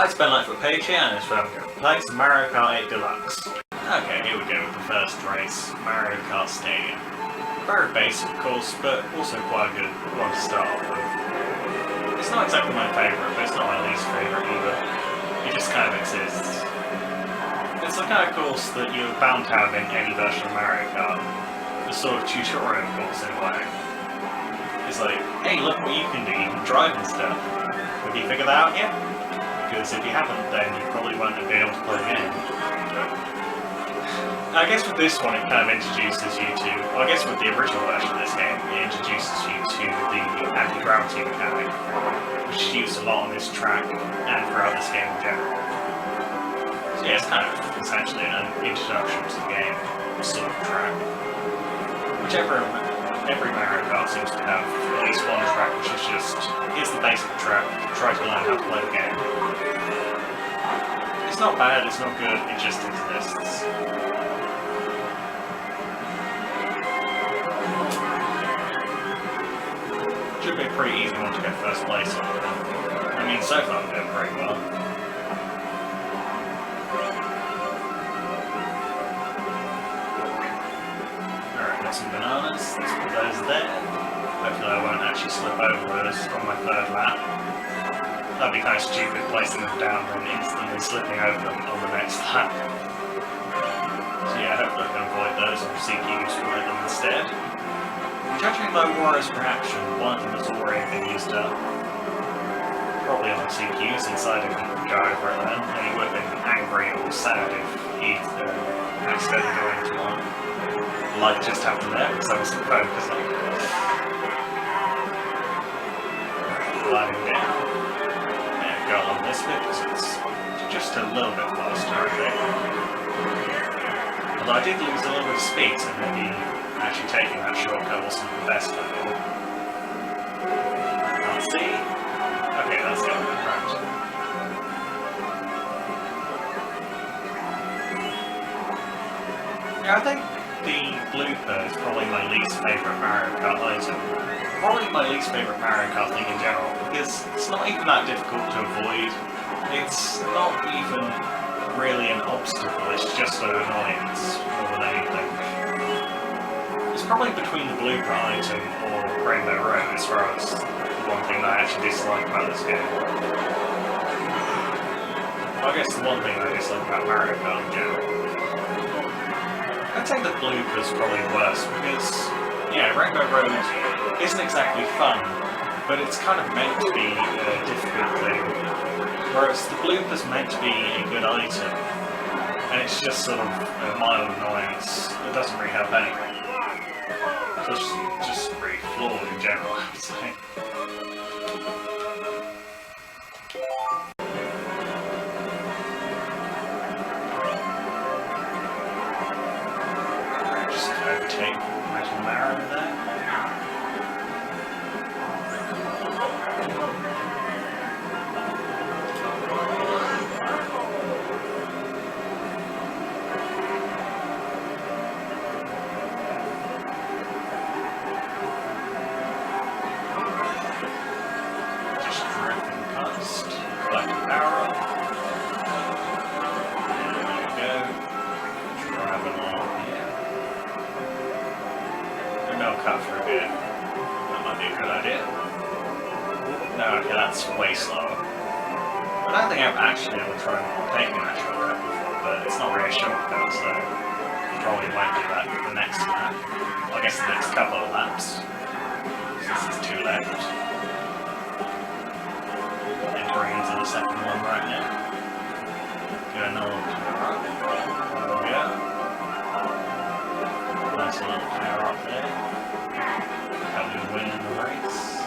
Hi, it's Ben for Page here, and it's where I'm going to play some Mario Kart 8 Deluxe. Okay, here we go with the first race, Mario Kart Stadium. Very basic, of course, but also quite a good one to start off with. It's not exactly my favourite, but it's not my least favourite either. It just kind of exists. It's the kind of course that you're bound to have in any version of Mario Kart. The sort of tutorial course in a way. It's like, hey, look what you can do, you can drive and stuff. Have you figured that out yet? Because if you haven't, then you probably won't be able to play the game. But I guess with this one, it kind of introduces you to, well, I guess with the original version of this game, it introduces you to the anti-gravity mechanic, which is used a lot on this track and throughout this game in general. So yeah, it's kind of essentially an introduction to the game sort of track. Every Mario Kart seems to have at least one track which is just, here's the basic track, try to learn how to play the game. It's not bad, it's not good, it just exists. Should be a pretty easy one to get first place on. I mean, so far I'm doing pretty well. Some bananas, let's put those there. Hopefully I won't actually slip over those on my third lap. That'd be kind of stupid placing them down and instantly slipping over them on the next lap. So yeah, hopefully I can avoid those and CQs for them instead. Judging by Wario's reaction, one of them has already been used up. Probably on CQ since I didn't go over it then, and he would have been angry or sad if he'd accidentally go into one. Like just happened there because I wasn't focusing. Gliding down. And go along this bit because it's just a little bit faster, I think. Although I did lose a little bit of speed, so maybe actually taking that shortcut wasn't the best idea. Let's see. Okay, that's going right. Yeah, I think the blooper is probably my least favourite Mario Kart item. Probably my least favourite Mario Kart thing in general, because it's not even that difficult to avoid. It's not even really an obstacle, it's just an annoyance more than anything. It's probably between the blooper item or Rainbow Road as far as the one thing that I actually dislike about this game. I guess the one thing I dislike about Mario Kart in general. I'd say the blooper's probably worse because, yeah, Rainbow Road isn't exactly fun, but it's kind of meant to be a difficult thing, whereas the blooper's meant to be a good item, and it's just sort of a mild annoyance. It doesn't really help anything. So it's just really flawed in general, I would say. Take Metal Marrow there. Just drifting past, collect a barrel. There we go. Drive along here. No cut for a bit. That might be a good idea. No, okay, that's way slower. I don't think I've actually ever tried taking that shortcut before, but it's not really a shortcut, so probably won't do that the next lap. Well, I guess the next couple of laps. This is 2 left. Entering into the second one right now. Going all to the right. There we go. Nice little power up there. Win in the race.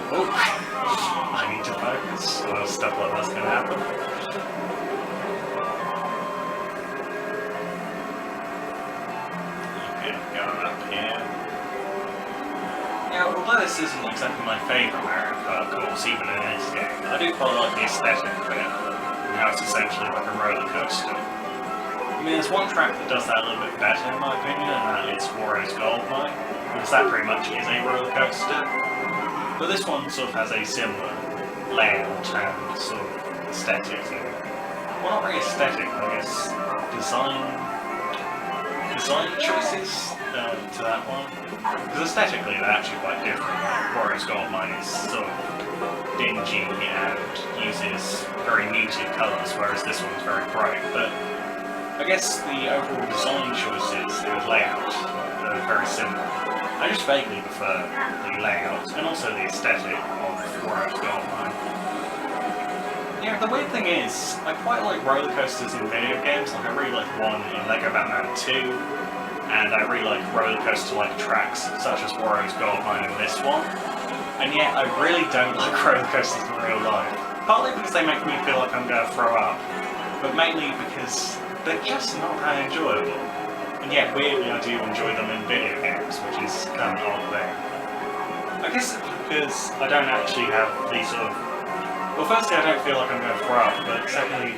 Oh, I need to focus, or stuff like that's going to happen. Okay, going up here. Yeah, although this isn't exactly my favourite Mario Kart course, even in this game, I do quite like the aesthetic of it. How it's essentially like a roller coaster. I mean, there's one track that does that a little bit better in my opinion, and that is Wario's Gold Mine. Because that pretty much is a roller coaster. But this one sort of has a similar layout and sort of aesthetic and, well, not really aesthetic, I guess, design choices to that one. Because aesthetically they're actually quite different. Wario's Goldmine is sort of dingy and uses very muted colours, whereas this one's very bright. But I guess the overall design choices and layout are very similar. I just vaguely prefer the layout and also the aesthetic of Wario's Goldmine. Yeah, the weird thing is, I quite like roller coasters in video games. Like, I really like one in LEGO Batman 2, and I really like roller coaster-like tracks, such as Wario's Goldmine in this one. And yet, I really don't like roller coasters in real life. Partly because they make me feel like I'm going to throw up, but mainly because they're just not that enjoyable. And yet, weirdly, I do enjoy them in video games, which is kind of an odd thing. I guess it's because I don't actually have these sort of... Well, firstly, I don't feel like I'm going to throw up, but secondly,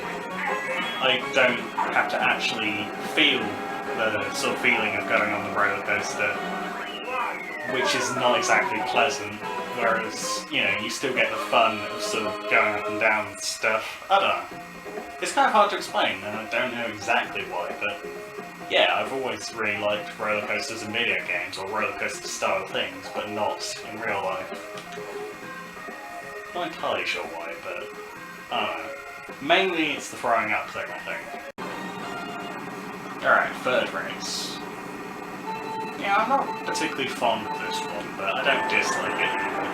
I don't have to actually feel the sort of feeling of going on the roller coaster, which is not exactly pleasant, whereas, you know, you still get the fun of sort of going up and down and stuff. I don't know. It's kind of hard to explain, and I don't know exactly why, but yeah, I've always really liked roller coasters in video games, or roller coaster style things, but not in real life. Not entirely sure why, but I don't know. Mainly it's the throwing up thing, I think. Alright, third race. Yeah, I'm not particularly fond of this one, but I don't dislike it either.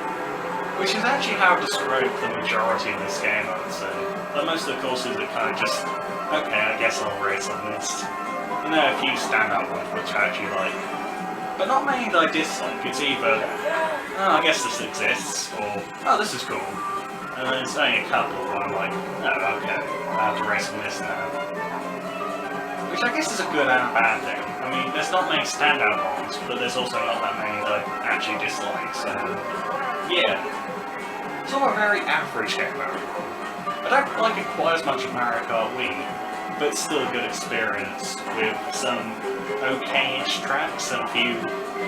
Which is actually how I describe the majority of this game, I would say. Like, most of the courses are kind of just, okay, I guess I'll race on this. And there are a few standout ones which I actually like. But not many that I dislike. It's either, oh, I guess this exists, or, oh, this is cool. And then there's only a couple where I'm like, oh, okay, I have to race on this now. Which I guess is a good and a bad thing. I mean, there's not many standout ones, but there's also not that many that I actually dislike, so... yeah. It's all a very average game, Mario. I don't like it quite as much as Mario Kart Wii, but it's still a good experience with some okay-ish tracks and a few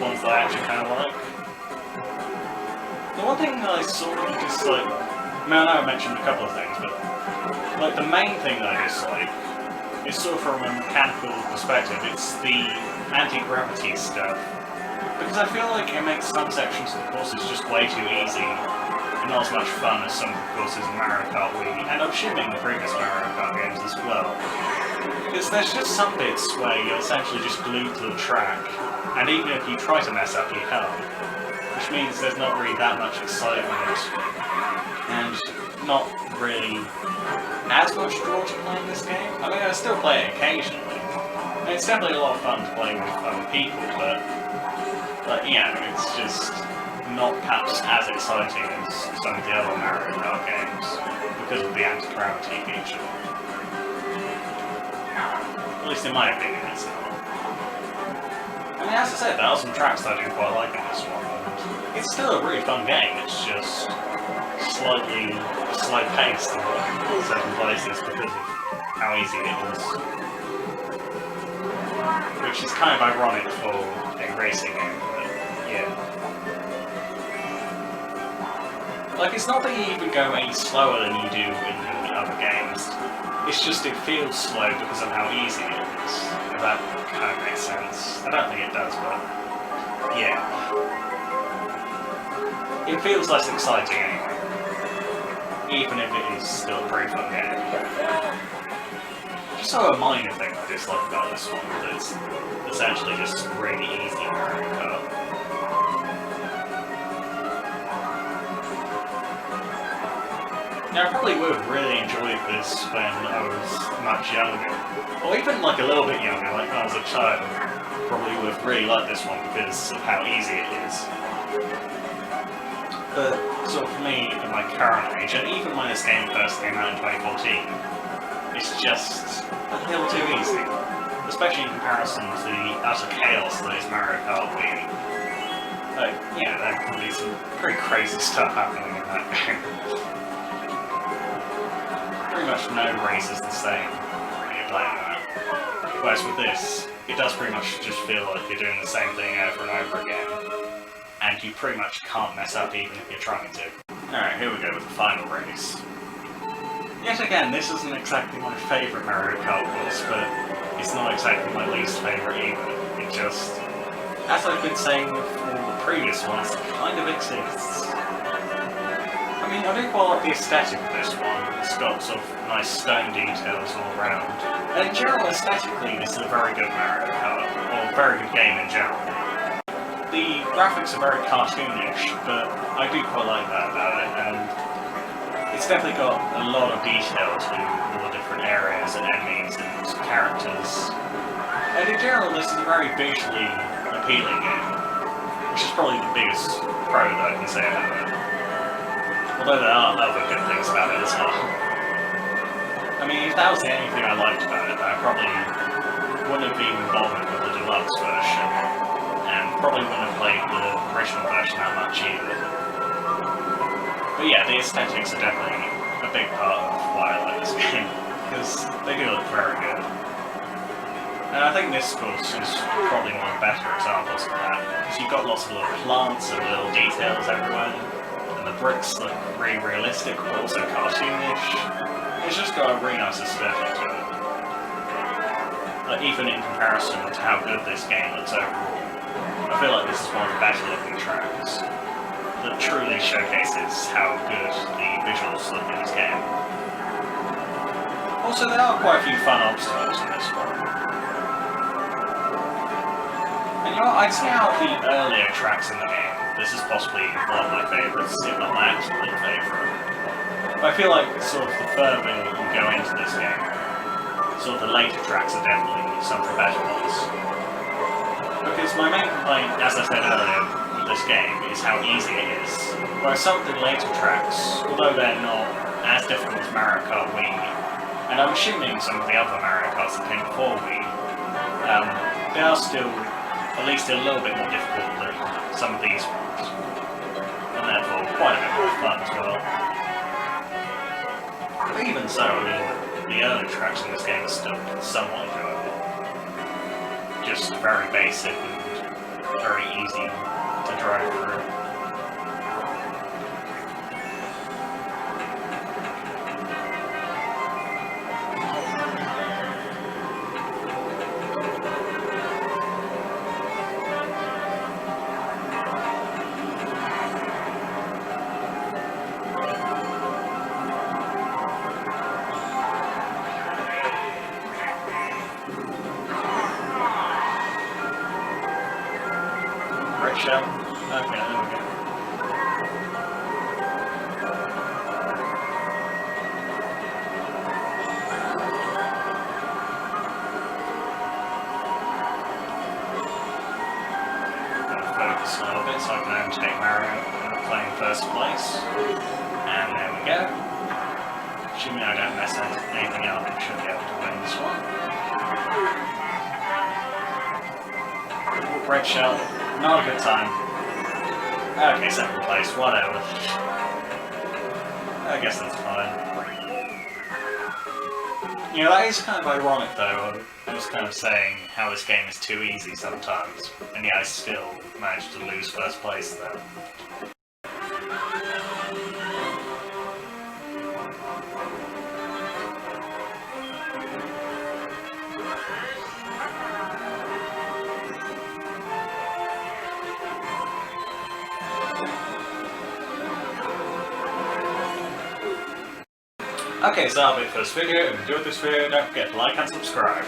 ones that I actually kind of like. The one thing that I sort of dislike, I mean, I know I mentioned a couple of things, but like the main thing that I dislike is sort of from a mechanical perspective. It's the anti-gravity stuff, because I feel like it makes some sections of the courses just way too easy and not as much fun as some of the courses in Mario Kart Wii, and I'm assuming the previous Mario Kart games as well. Because there's just some bits where you're essentially just glued to the track, and even if you try to mess up, you can't. Which means there's not really that much excitement, and not really as much draw to playing this game. I mean, I still play it occasionally, and it's definitely a lot of fun to play with other people, but yeah, it's just not perhaps as exciting as some of the other Mario Kart games, because of the anti-gravity feature. At least in my opinion, it's not. I mean, as I said, there are some tracks that I do quite like in this one, and it's still a really fun game, it's just slightly slow-paced in certain places because of how easy it is. Which is kind of ironic for a racing game, but yeah. Like, it's not that you even go any slower than you do in the other games, it's just it feels slow because of how easy it is, if that kind of makes sense. I don't think it does, but yeah. It feels less exciting anyway, even if it is still a pretty fun game. Just sort of a minor thing I dislike about this one, that it's essentially just really easy Mario Kart. Now, I probably would have really enjoyed this when I was much younger, or even like a little bit younger, like when I was a child. Probably would have really liked this one because of how easy it is. But sort of for me, at my current age, and even when this game first came out in 2014, it's just a little too easy, especially in comparison to the utter chaos that is Mario Kart Wii. Like, yeah, there can be some pretty crazy stuff happening in that game. Pretty much no race is the same when you're playing that. Whereas with this, it does pretty much just feel like you're doing the same thing over and over again, and you pretty much can't mess up even if you're trying to. Alright, here we go with the final race. Yet again, this isn't exactly my favourite Mario Kart course, but it's not exactly my least favourite either. It just, as I've been saying with all the previous ones, kind of exists. I mean, I do quite like the aesthetic of this one. It's got sort of nice stone details all around. And in general, aesthetically, this is a very good Mario Kart, or a very good game in general. The graphics are very cartoonish, but I do quite like that about it, and it's definitely got a lot of detail to all the different areas and enemies and characters. And in general, this is a very visually appealing game, which is probably the biggest pro that I can say about it. Although there are other good things about it as well. I mean, if that was the only thing I liked about it, I probably wouldn't have even bothered with the Deluxe version, and probably wouldn't have played the original version that much either. But yeah, the aesthetics are definitely a big part of why I like this game, because they do look very good. And I think this course is probably one of the better examples of that, because you've got lots of little plants and little details everywhere. The bricks look really realistic, but also cartoonish. It's just got a really nice aesthetic to it. Like, even in comparison to how good this game looks overall, I feel like this is one of the better looking tracks that truly showcases how good the visuals look in this game. Also, there are quite a few fun obstacles in this one. And you know what, I'd say out of the earlier tracks in the game, this is possibly one of my favourites, if not my absolute favourite. But I feel like sort of the further you go into this game, sort of the later tracks are definitely some of the better ones. Because my main complaint, as I said earlier, with this game is how easy it is. Whereas some of the later tracks, although they're not as difficult as Mario Kart Wii, and I'm assuming some of the other Mario Karts that came before Wii, they are still at least a little bit more difficult than some of these ones, and therefore quite a bit more fun as well. But even so, I mean, the early tracks in this game are still somewhat enjoyable. Just very basic and very easy to drive through. Shell. Okay, there we go. Focus a little bit so I can overtake Mario and play in first place. And there we go. Assuming I don't mess anything up, I should be able to win this one. Red shell. Not a good time. Okay, second place, whatever. I guess that's fine. You know, that is kind of ironic though. I was kind of saying how this game is too easy sometimes, and yet I still managed to lose first place though. Okay, so that'll be it for this video. If you enjoyed this video, don't forget to like and subscribe.